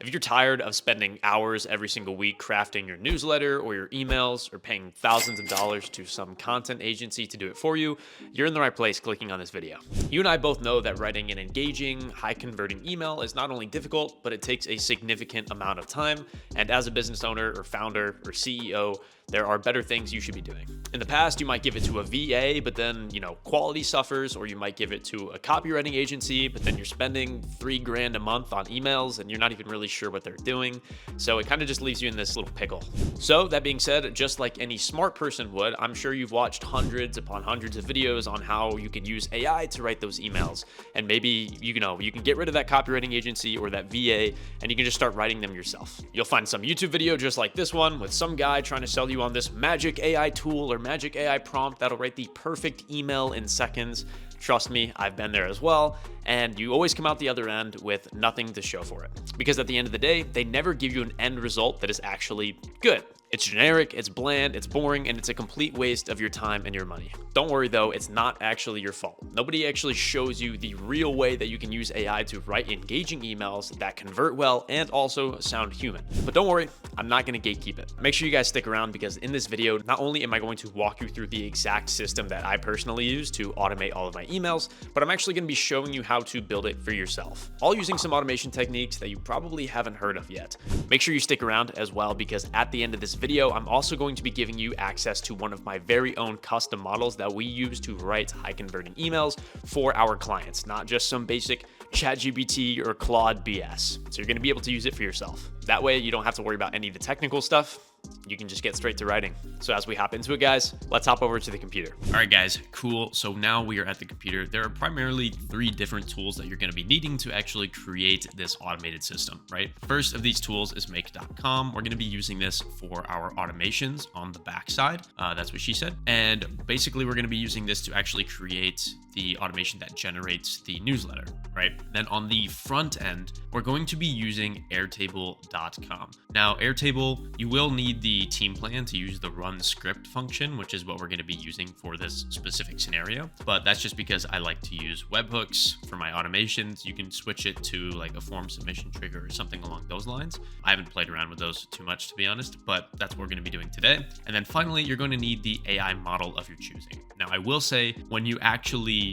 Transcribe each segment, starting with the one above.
If you're tired of spending hours every single week crafting your newsletter or your emails or paying thousands of dollars to some content agency to do it for you, you're in the right place clicking on this video. You and I both know that writing an engaging, high-converting email is not only difficult, but it takes a significant amount of time. And as a business owner or founder or CEO, there are better things you should be doing. In the past, you might give it to a VA, but then, quality suffers, or you might give it to a copywriting agency, but then you're spending $3,000 a month on emails and you're not even really sure what they're doing. So it kind of just leaves you in this little pickle. So that being said, just like any smart person would, I'm sure you've watched hundreds upon hundreds of videos on how you can use AI to write those emails. And maybe, you can get rid of that copywriting agency or that VA and you can just start writing them yourself. You'll find some YouTube video just like this one with some guy trying to sell you on this magic AI tool or magic AI prompt that'll write the perfect email in seconds. Trust me, I've been there as well. And you always come out the other end with nothing to show for it. Because at the end of the day, they never give you an end result that is actually good. It's generic, it's bland, it's boring, and it's a complete waste of your time and your money. Don't worry though, it's not actually your fault. Nobody actually shows you the real way that you can use AI to write engaging emails that convert well and also sound human. But don't worry, I'm not gonna gatekeep it. Make sure you guys stick around because in this video, not only am I going to walk you through the exact system that I personally use to automate all of my emails, but I'm actually gonna be showing you how to build it for yourself, all using some automation techniques that you probably haven't heard of yet. Make sure you stick around as well because at the end of this video, I'm also going to be giving you access to one of my very own custom models that we use to write high converting emails for our clients, not just some basic ChatGPT or Claude BS. So you're going to be able to use it for yourself. That way you don't have to worry about any of the technical stuff. You can just get straight to writing. So as we hop into it, guys, let's hop over to the computer. All right, guys, cool. So now we are at the computer. There are primarily 3 different tools that you're going to be needing to actually create this automated system, right? First of these tools is make.com. We're going to be using this for our automations on the backside. That's what she said. And basically, we're going to be using this to actually create the automation that generates the newsletter, right? Then on the front end, we're going to be using airtable.com. Now, Airtable, you will need the team plan to use the run script function, which is what we're going to be using for this specific scenario. But that's just because I like to use webhooks for my automations. You can switch it to like a form submission trigger or something along those lines. I haven't played around with those too much, to be honest, but that's what we're going to be doing today. And then finally, you're going to need the AI model of your choosing. Now, I will say when you actually,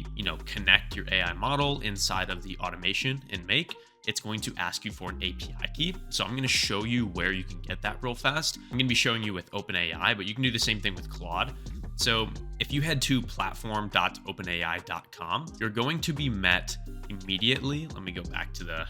connect your AI model inside of the automation in Make, it's going to ask you for an API key. So I'm going to show you where you can get that real fast. I'm going to be showing you with OpenAI, but you can do the same thing with Claude. So if you head to platform.openai.com, you're going to be met immediately. Let me go back to the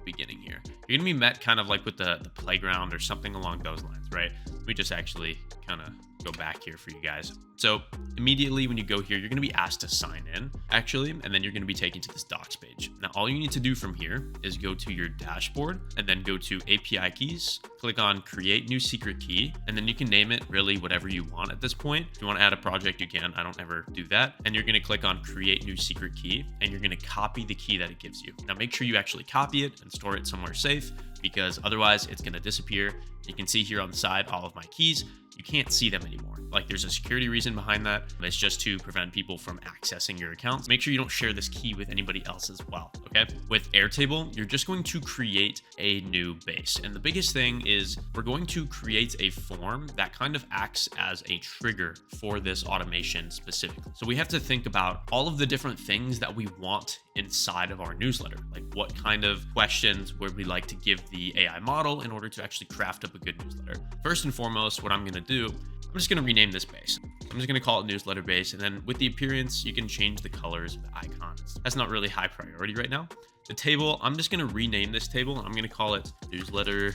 beginning here. You're going to be met kind of like with the playground or something along those lines, right? Let me just actually kind of go back here for you guys. So immediately when you go here, you're going to be asked to sign in actually, and then you're going to be taken to this docs page. Now, all you need to do from here is go to your dashboard and then go to API keys, click on create new secret key, and then you can name it really whatever you want at this point. If you want to add a project, you can. I don't ever do that. And you're going to click on create new secret key and you're going to copy the key that it gives you. Now, make sure you actually copy it and store it somewhere safe because otherwise it's going to disappear. You can see here on the side all of my keys. You can't see them anymore. Like there's a security reason behind that. It's just to prevent people from accessing your accounts. Make sure you don't share this key with anybody else as well, okay? With Airtable, you're just going to create a new base. And the biggest thing is we're going to create a form that kind of acts as a trigger for this automation specifically. So we have to think about all of the different things that we want inside of our newsletter. Like what kind of questions would we like to give the AI model in order to actually craft up a good newsletter? First and foremost, what I'm going to do, I'm just going to rename this base. I'm just going to call it newsletter base. And then with the appearance, you can change the colors of the icons. That's not really high priority right now. The table, I'm just going to rename this table. I'm going to call it newsletter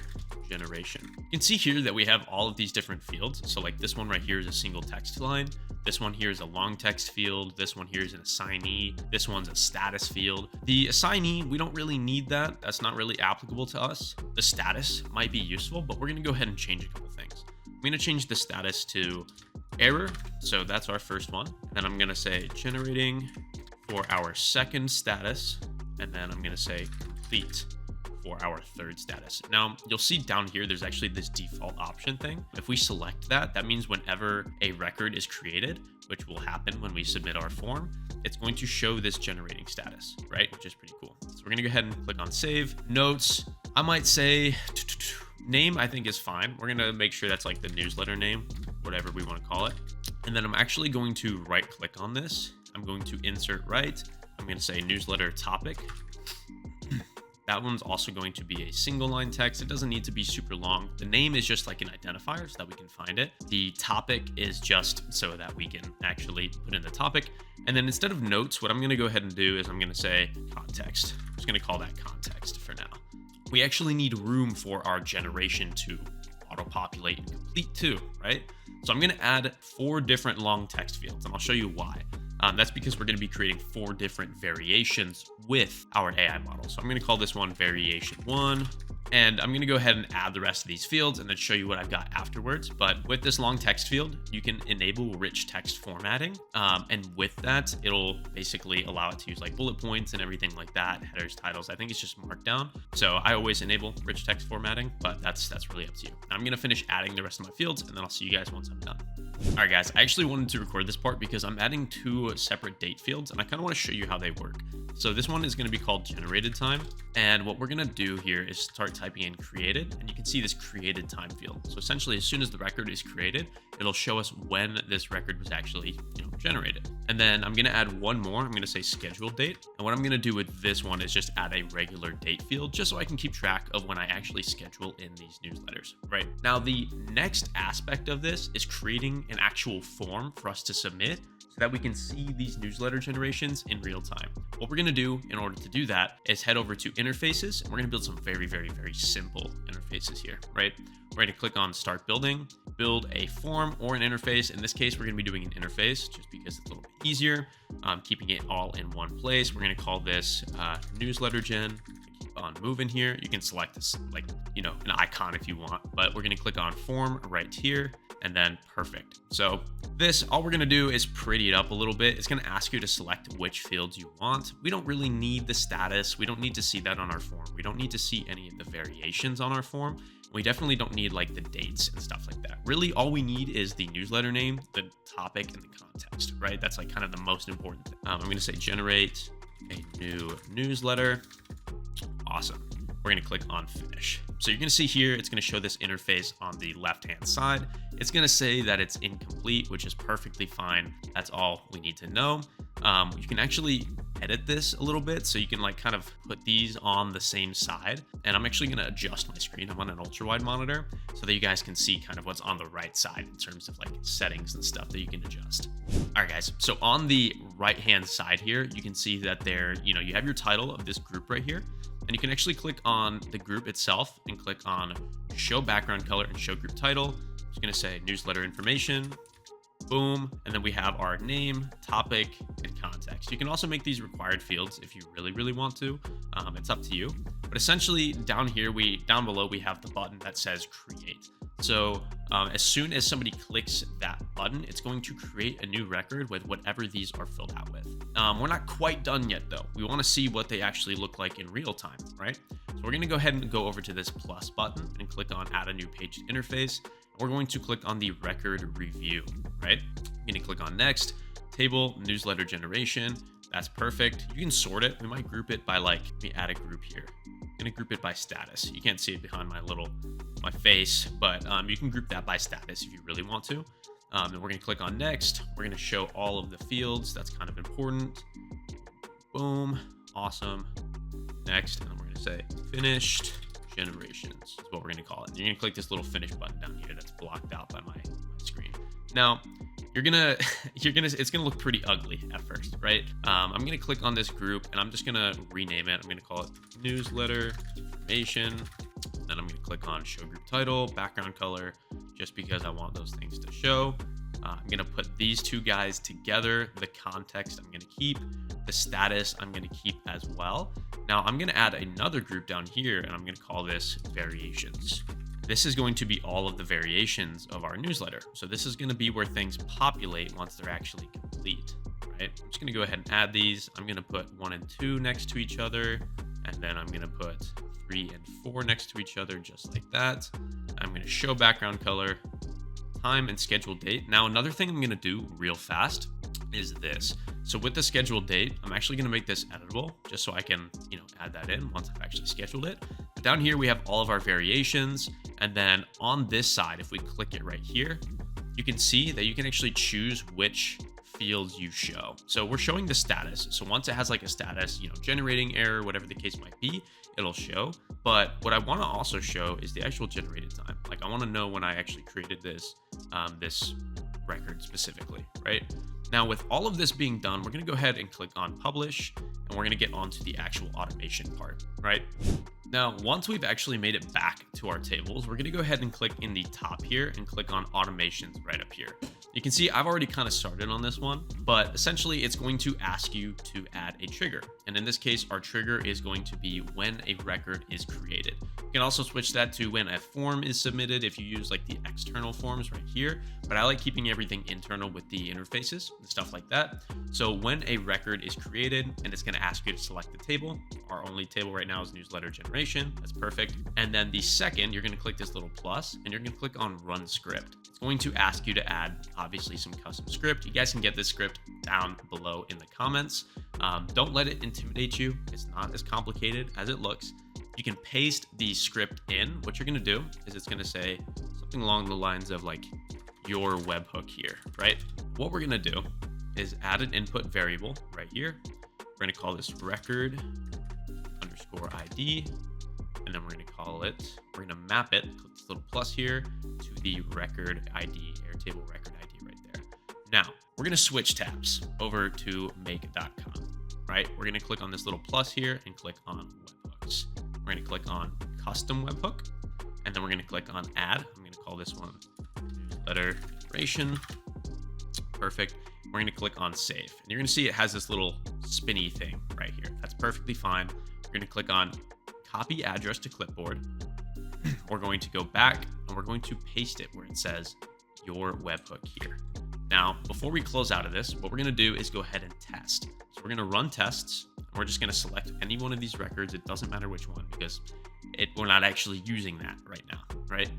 generation. You can see here that we have all of these different fields. So like this one right here is a single text line. This one here is a long text field. This one here is an assignee. This one's a status field. The assignee, we don't really need that. That's not really applicable to us. The status might be useful, but we're going to go ahead and change a couple things. I'm going to change the status to error. So that's our first one. Then I'm going to say generating for our second status. And then I'm going to say complete for our third status. Now, you'll see down here, there's actually this default option thing. If we select that, that means whenever a record is created, which will happen when we submit our form, it's going to show this generating status, right? Which is pretty cool. So we're going to go ahead and click on save. Notes, I might say name, I think is fine. We're going to make sure that's like the newsletter name, whatever we want to call it. And then I'm actually going to right click on this. I'm going to insert right. I'm going to say newsletter topic. That one's also going to be a single line text. It doesn't need to be super long. The name is just like an identifier so that we can find it. The topic is just so that we can actually put in the topic. And then instead of notes, what I'm going to go ahead and do is I'm going to say context. I'm just going to call that context for now. We actually need room for our generation to auto-populate and complete too, right? So I'm going to add 4 different long text fields, and I'll show you why. That's because we're going to be creating 4 different variations with our AI model. So I'm going to call this one variation 1. And I'm going to go ahead and add the rest of these fields and then show you what I've got afterwards. But with this long text field, you can enable rich text formatting. And with that, it'll basically allow it to use like bullet points and everything like that, headers, titles. I think it's just markdown. So I always enable rich text formatting, but that's really up to you. Now I'm going to finish adding the rest of my fields and then I'll see you guys once I'm done. All right, guys, I actually wanted to record this part because I'm adding 2 separate date fields and I kind of want to show you how they work. So this one is going to be called generated time. And what we're going to do here is start typing in created, and you can see this created time field. So essentially, as soon as the record is created, it'll show us when this record was actually generated. And then I'm going to add one more. I'm going to say scheduled date. And what I'm going to do with this one is just add a regular date field just so I can keep track of when I actually schedule in these newsletters, right? Now, the next aspect of this is creating an actual form for us to submit so that we can see these newsletter generations in real time. What we're going to do in order to do that is head over to interfaces, and we're going to build some very simple interfaces here, right? We're going to click on start building, build a form or an interface. In this case, we're going to be doing an interface just because it's a little bit easier, keeping it all in one place. We're going to call this newsletter gen. Keep on moving here. You can select this, like, an icon if you want, but we're going to click on form right here. And then perfect. So all we're going to do is pretty it up a little bit. It's going to ask you to select which fields you want. We don't really need the status. We don't need to see that on our form. We don't need to see any of the variations on our form. We definitely don't need like the dates and stuff like that. Really, all we need is the newsletter name, the topic, and the context, right? That's like kind of the most important thing. I'm going to say generate a new newsletter. Awesome. We're going to click on finish. So you're going to see here, it's going to show this interface on the left-hand side. It's going to say that it's incomplete, which is perfectly fine. That's all we need to know. You can actually edit this a little bit. So you can like kind of put these on the same side. And I'm actually going to adjust my screen. I'm on an ultra wide monitor so that you guys can see kind of what's on the right side in terms of like settings and stuff that you can adjust. All right, guys. So on the right-hand side here, you can see that you have your title of this group right here. And you can actually click on the group itself and click on show background color and show group title. It's going to say newsletter information, boom. And then we have our name, topic, and context. You can also make these required fields if you really want to. It's up to you. But essentially down below, we have the button that says create. So as soon as somebody clicks that button, it's going to create a new record with whatever these are filled out with. We're not quite done yet though. We want to see what they actually look like in real time, right? So we're going to go ahead and go over to this plus button and click on add a new page interface. We're going to click on the record review, right? You're going to click on next, table, newsletter generation. That's perfect. You can sort it. We might group it by let me add a group here. I'm going to group it by status. You can't see it behind my face, but you can group that by status if you really want to. Then we're going to click on next. We're going to show all of the fields. That's kind of important. Boom. Awesome. Next. And then we're going to say finished generations is what we're going to call it. And you're going to click this little finish button down here that's blocked out by my screen. Now, it's gonna look pretty ugly at first, right? I'm gonna click on this group and I'm just gonna rename it. I'm gonna call it newsletter information. Then I'm gonna click on show group title, background color, just because I want those things to show. I'm gonna put these two guys together. The context I'm gonna keep. The status I'm gonna keep as well. Now I'm gonna add another group down here and I'm gonna call this variations. This is going to be all of the variations of our newsletter. So this is going to be where things populate once they're actually complete, right? I'm just going to go ahead and add these. I'm going to put 1 and 2 next to each other. And then I'm going to put 3 and 4 next to each other, just like that. I'm going to show background color, time, and scheduled date. Now, another thing I'm going to do real fast is this. So with the scheduled date, I'm actually going to make this editable just so I can, add that in once I've actually scheduled it. down here, we have all of our variations. And then on this side, if we click it right here, you can see that you can actually choose which fields you show. So we're showing the status. So once it has like a status, generating error, whatever the case might be, it'll show. But what I want to also show is the actual generated time. Like I want to know when I actually created this, this record specifically, right? Now with all of this being done, we're going to go ahead and click on publish, and we're going to get onto the actual automation part, right? Now, once we've actually made it back to our tables, we're going to go ahead and click in the top here and click on automations right up here. You can see I've already kind of started on this one, but essentially it's going to ask you to add a trigger. And in this case, our trigger is going to be when a record is created. You can also switch that to when a form is submitted if you use like the external forms right here, but I like keeping everything internal with the interfaces and stuff like that. So when a record is created, and it's going to ask you to select the table. Our only table right now is newsletter generation. That's perfect. And then the second, you're going to click this little plus and you're going to click on run script. It's going to ask you to add obviously some custom script. You guys can get this script down below in the comments. Don't let it intimidate you. It's not as complicated as it looks. You can paste the script in. What you're going to do is it's going to say something along the lines of like your webhook here, right? What we're going to do is add an input variable right here. We're going to call this record underscore ID. And then we're going to call it, we're going to map it, click this little plus here, to the record ID, Airtable record ID right there. Now, we're going to switch tabs over to make.com, right? We're going to click on this little plus here and click on webhooks. We're going to click on custom webhook, and then we're going to click on add. I'm going to call this one newsletter generation. Perfect. We're going to click on save. And you're going to see it has this little spinny thing right here. That's perfectly fine. We're going to click on copy address to clipboard. We're going to go back and we're going to paste it where it says your webhook here. Now, before we close out of this, what we're going to do is go ahead and test. So we're going to run tests. And we're just going to select any one of these records. It doesn't matter which one because we're not actually using that right now, right?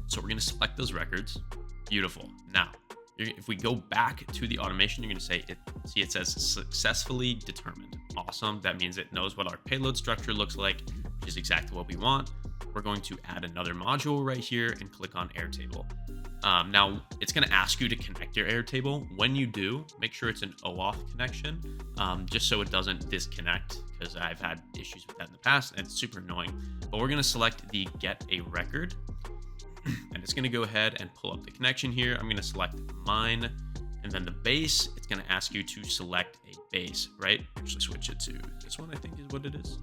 So we're going to select those records. Beautiful. Now, if we go back to the automation, you're going to say, it says successfully determined. Awesome. That means it knows what our payload structure looks like, which is exactly what we want. We're going to add another module right here and click on Airtable. Now, it's going to ask you to connect your Airtable. When you do, make sure it's an OAuth connection, just so it doesn't disconnect, because I've had issues with that in the past, and it's super annoying. But we're going to select the get a record, and it's going to go ahead and pull up the connection here. I'm going to select mine, and then the base, it's going to ask you to select a base, right? Actually switch it to this one, I think is what it is.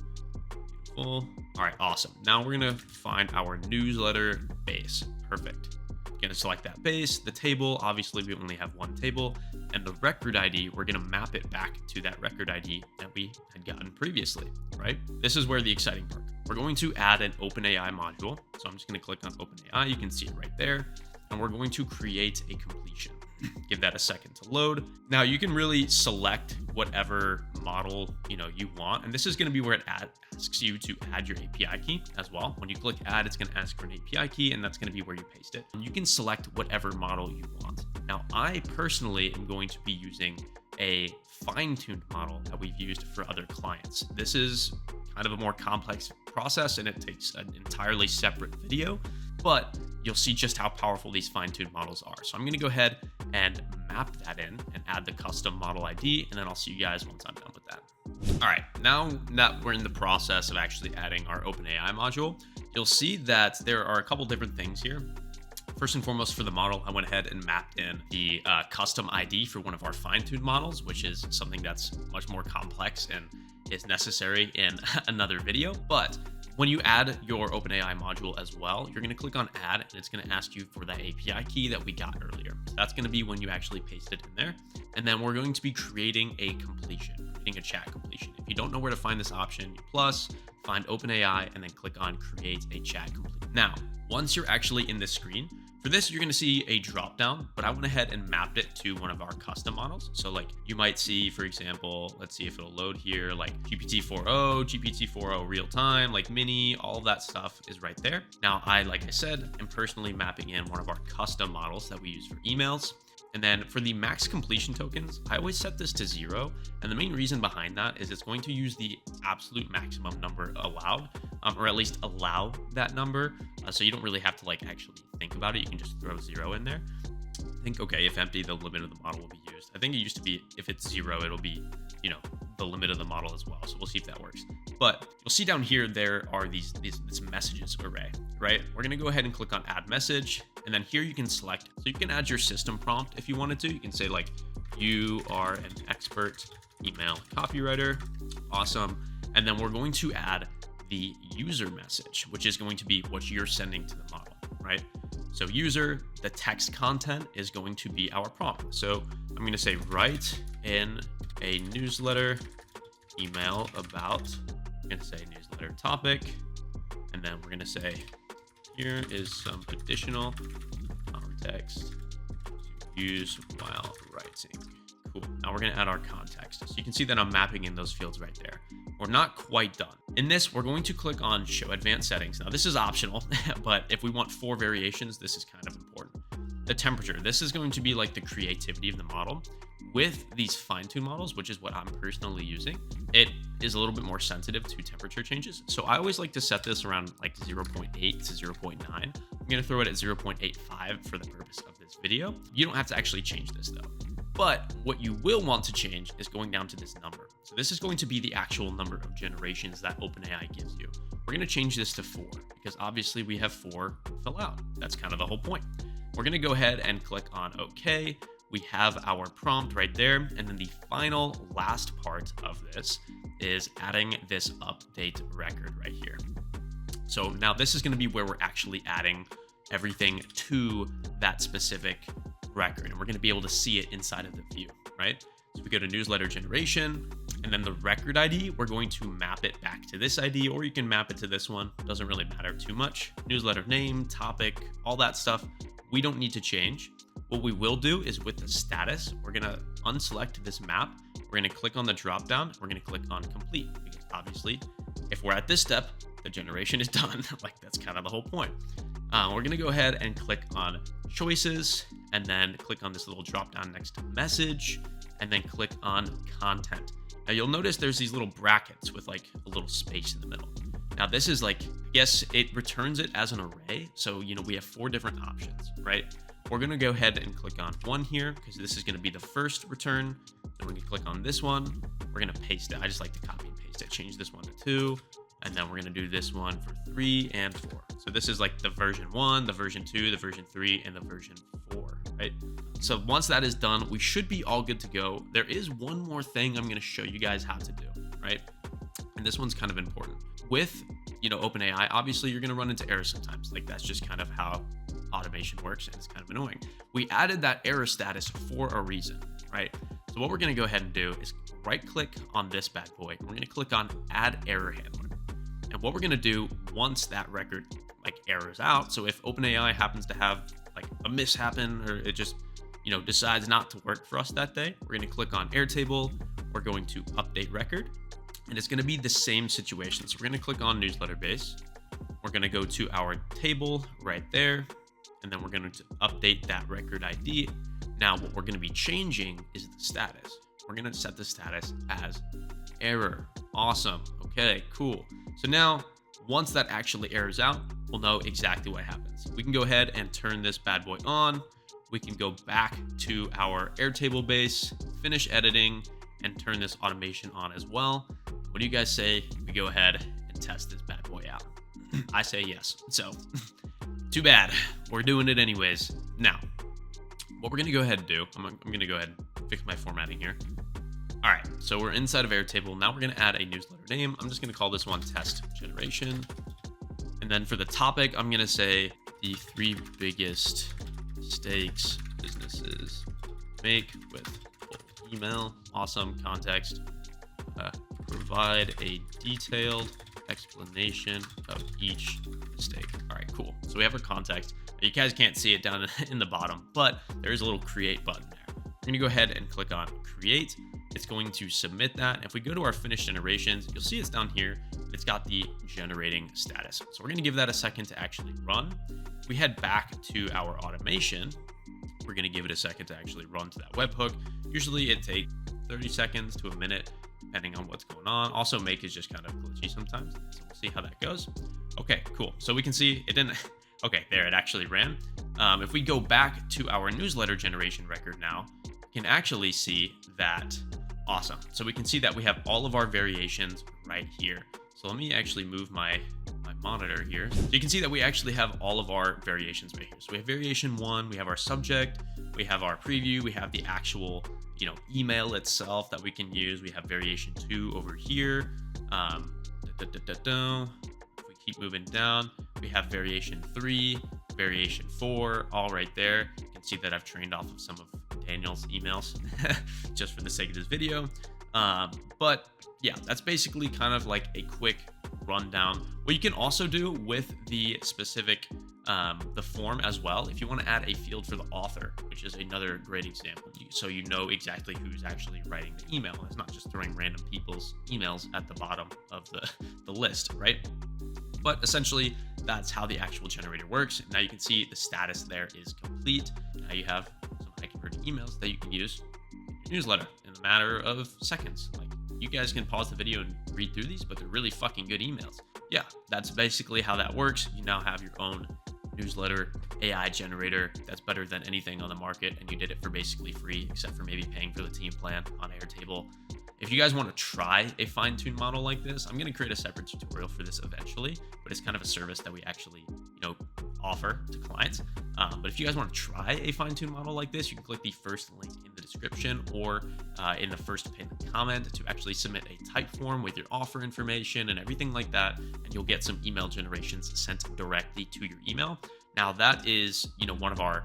Beautiful. All right, awesome. Now we're going to find our newsletter base. Perfect. Going to select that base, the table. Obviously, we only have one table, and the record ID, we're going to map it back to that record ID that we had gotten previously, right? This is where the exciting part. We're going to add an OpenAI module. So I'm just going to click on OpenAI. You can see it right there. And we're going to create a completion. Give that a second to load. Now you can really select whatever model you want, and this is going to be where it asks you to add your API key as well. When you click add, it's going to ask for an API key, and that's going to be where you paste it. And you can select whatever model you want. Now I personally am going to be using a fine-tuned model that we've used for other clients. This is kind of a more complex process, and it takes an entirely separate video, but you'll see just how powerful these fine-tuned models are. So I'm going to go ahead and map that in and add the custom model ID, and then I'll see you guys once I'm done with that. All right, now that we're in the process of actually adding our OpenAI module, you'll see that there are a couple different things here. First and foremost, for the model, I went ahead and mapped in the custom ID for one of our fine-tuned models, which is something that's much more complex and is necessary in another video. But when you add your OpenAI module as well, you're going to click on add, and it's going to ask you for that API key that we got earlier. So that's going to be when you actually paste it in there. And then we're going to be creating a completion, creating a chat completion. If you don't know where to find this option, you plus, find OpenAI, and then click on create a chat complete. Now, once you're actually in this screen, for this, you're going to see a drop down, but I went ahead and mapped it to one of our custom models. So like you might see, for example, let's see if it'll load here, like GPT-4o, GPT-4o real time, like mini, all of that stuff is right there. Now, like I said, am personally mapping in one of our custom models that we use for emails. And then for the max completion tokens, I always set this to 0. And the main reason behind that is it's going to use the absolute maximum number allowed, or at least allow that number. So you don't really have to like actually think about it. You can just throw 0 in there. I think, okay, if empty, the limit of the model will be used. I think it used to be if it's 0, it'll be, you know, the limit of the model as well. So we'll see if that works. But you'll see down here, there are this messages array, right? We're going to go ahead and click on add message. And then here you can select, so you can add your system prompt if you wanted to. You can say like, you are an expert email copywriter. Awesome. And then we're going to add the user message, which is going to be what you're sending to the model, right? So user, the text content is going to be our prompt. So I'm going to say write in a newsletter email about, I'm going to say newsletter topic. And then we're going to say, here is some additional context to use while writing. Cool. Now we're going to add our context. So you can see that I'm mapping in those fields right there. We're not quite done. In this, we're going to click on show advanced settings. Now this is optional, but if we want 4 variations, this is kind of important. The temperature, this is going to be like the creativity of the model. With these fine-tuned models, which is what I'm personally using, it is a little bit more sensitive to temperature changes. So I always like to set this around like 0.8 to 0.9. I'm going to throw it at 0.85 for the purpose of this video. You don't have to actually change this though. But what you will want to change is going down to this number. So this is going to be the actual number of generations that OpenAI gives you. We're going to change this to 4 because obviously we have 4 fill out. That's kind of the whole point. We're going to go ahead and click on OK. We have our prompt right there. And then the final last part of this is adding this update record right here. So now this is going to be where we're actually adding everything to that specific record. And we're going to be able to see it inside of the view, right? So we go to newsletter generation and then the record ID, we're going to map it back to this ID, or you can map it to this one. Doesn't really matter too much. Newsletter name, topic, all that stuff, we don't need to change. What we will do is with the status, we're going to unselect this map. We're going to click on the drop down. We're going to click on complete because obviously if we're at this step, the generation is done. Like that's kind of the whole point. We're going to go ahead and click on choices and then click on this little drop down next to message and then click on content. Now you'll notice there's these little brackets with like a little space in the middle. Now this is like, yes, it returns it as an array. So, you know, we have 4 different options, right? We're going to go ahead and click on 1 here because this is going to be the first return. Then we're going to click on this one. We're going to paste it. I just like to copy and paste it. Change this one to 2. And then we're going to do this one for 3 and 4. So this is like the version 1, the version 2, the version 3, and the version 4, right? So once that is done, we should be all good to go. There is one more thing I'm going to show you guys how to do, right? And this one's kind of important. With, you know, OpenAI, obviously you're going to run into errors sometimes. Like that's just kind of how automation works, and it's kind of annoying. We added that error status for a reason, right? So what we're going to go ahead and do is right click on this bad boy. We're going to click on add error handler. And what we're going to do once that record like errors out, so if OpenAI happens to have like a miss happen or it just, you know, decides not to work for us that day, we're going to click on Airtable. We're going to update record, and it's going to be the same situation. So we're going to click on newsletter base. We're going to go to our table right there, and then we're going to update that record ID. Now, what we're going to be changing is the status. We're going to set the status as error. Awesome. Okay, cool. So now, once that actually errors out, we'll know exactly what happens. We can go ahead and turn this bad boy on. We can go back to our Airtable base, finish editing, and turn this automation on as well. What do you guys say we go ahead and test this bad boy out? I say yes. So, too bad. We're doing it anyways. Now, what we're going to go ahead and do, I'm going to go ahead and fix my formatting here. All right, so we're inside of Airtable. Now we're going to add a newsletter name. I'm just going to call this one test generation. And then for the topic, I'm going to say the 3 biggest mistakes businesses make with email. Awesome. Context. Provide a detailed explanation of each mistake. All right, cool. So we have our context. You guys can't see it down in the bottom, but there is a little create button there. We're going to go ahead and click on create. It's going to submit that. If we go to our finished generations, you'll see it's down here. It's got the generating status. So we're going to give that a second to actually run. We head back to our automation. We're going to give it a second to actually run to that webhook. Usually it takes 30 seconds to a minute, depending on what's going on. Also, make is just kind of glitchy sometimes. So we'll see how that goes. Okay, cool. So we can see it didn't. Okay, there, it actually ran. If we go back to our newsletter generation record now, we can actually see that. Awesome. So we can see that we have all of our variations right here. So let me actually move my monitor here. So you can see that we actually have all of our variations right here. So we have variation 1, we have our subject, we have our preview, we have the actual, email itself that we can use. We have variation 2 over here. If we keep moving down, we have variation 3, variation 4, all right there. You can see that I've trained off of some of Daniel's emails just for the sake of this video. But yeah, that's basically kind of like a quick rundown. What you can also do with the specific the form as well, if you want to add a field for the author, which is another great example, so you know exactly who's actually writing the email. It's not just throwing random people's emails at the bottom of the list, right? But essentially, that's how the actual generator works. Now you can see the status there is complete. Now you have some high converting emails that you can use in your newsletter in a matter of seconds. Like, you guys can pause the video and read through these, but they're really fucking good emails. Yeah, that's basically how that works. You now have your own newsletter AI generator that's better than anything on the market, and you did it for basically free, except for maybe paying for the team plan on Airtable. If you guys want to try a fine-tuned model like this, I'm going to create a separate tutorial for this eventually, but it's kind of a service that we actually, offer to clients. But if you guys want to try a fine-tuned model like this, you can click the first link in the description or in the first pinned comment to actually submit a type form with your offer information and everything like that, and you'll get some email generations sent directly to your email. Now that is, one of our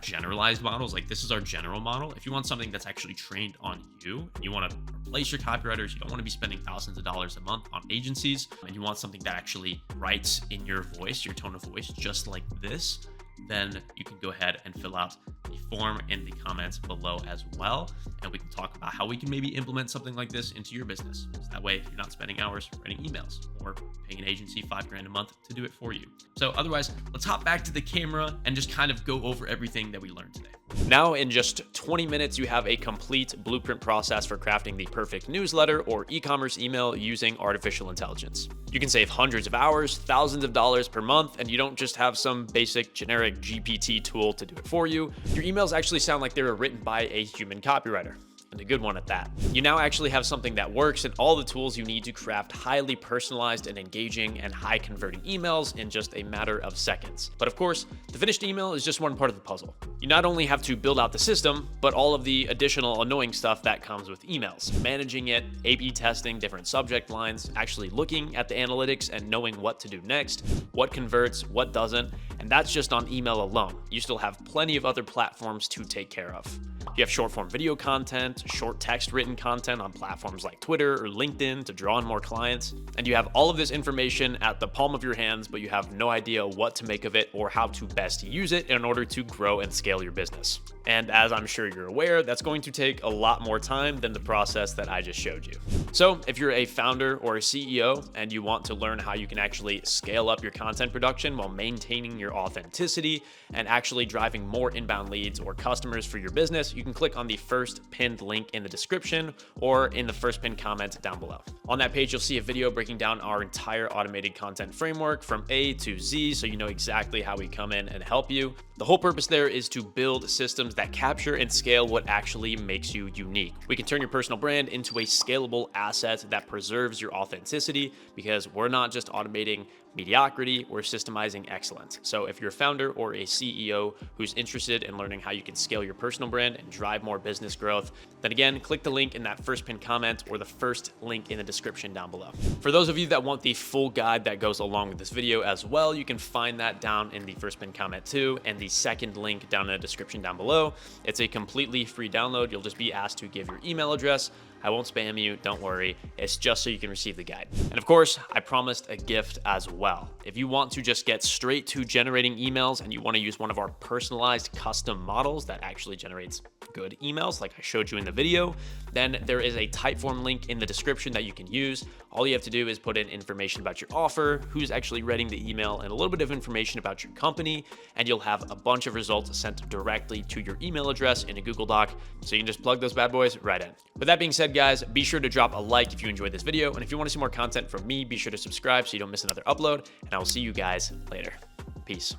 generalized models. Like, this is our general model. If you want something that's actually trained on you, and you want to replace your copywriters, you don't want to be spending thousands of dollars a month on agencies, and you want something that actually writes in your voice, your tone of voice, just like this, then you can go ahead and fill out the form in the comments below as well. And we can talk about how we can maybe implement something like this into your business. So that way you're not spending hours writing emails or paying an agency $5,000 a month to do it for you. So otherwise, let's hop back to the camera and just kind of go over everything that we learned today. Now, in just 20 minutes, you have a complete blueprint process for crafting the perfect newsletter or e-commerce email using artificial intelligence. You can save hundreds of hours, thousands of dollars per month, and you don't just have some basic generic GPT tool to do it for you. Your emails actually sound like they were written by a human copywriter, and a good one at that. You now actually have something that works and all the tools you need to craft highly personalized and engaging and high converting emails in just a matter of seconds. But of course, the finished email is just one part of the puzzle. You not only have to build out the system, but all of the additional annoying stuff that comes with emails. Managing it, A/B testing different subject lines, actually looking at the analytics and knowing what to do next, what converts, what doesn't, and that's just on email alone. You still have plenty of other platforms to take care of. You have short form video content, short text written content on platforms like Twitter or LinkedIn to draw in more clients. And you have all of this information at the palm of your hands, but you have no idea what to make of it or how to best use it in order to grow and scale your business. And as I'm sure you're aware, that's going to take a lot more time than the process that I just showed you. So if you're a founder or a CEO and you want to learn how you can actually scale up your content production while maintaining your authenticity and actually driving more inbound leads or customers for your business, you can click on the first pinned link in the description or in the first pinned comment down below. On that page, you'll see a video breaking down our entire automated content framework from A to Z, so you know exactly how we come in and help you. The whole purpose there is to build systems that capture and scale what actually makes you unique. We can turn your personal brand into a scalable asset that preserves your authenticity, because we're not just automating mediocrity, we're systemizing excellence. So if you're a founder or a CEO who's interested in learning how you can scale your personal brand and drive more business growth, then again, click the link in that first pinned comment or the first link in the description down below. For those of you that want the full guide that goes along with this video as well, you can find that down in the first pinned comment too, and the second link down in the description down below. It's a completely free download. You'll just be asked to give your email address. I won't spam you, don't worry. It's just so you can receive the guide. And of course, I promised a gift as well. If you want to just get straight to generating emails and you want to use one of our personalized custom models that actually generates good emails like I showed you in the video, then there is a Typeform link in the description that you can use. All you have to do is put in information about your offer, who's actually reading the email, and a little bit of information about your company, and you'll have a bunch of results sent directly to your email address in a Google Doc, so you can just plug those bad boys right in. With that being said, guys, be sure to drop a like if you enjoyed this video, and if you want to see more content from me, be sure to subscribe so you don't miss another upload, and I will see you guys later. Peace.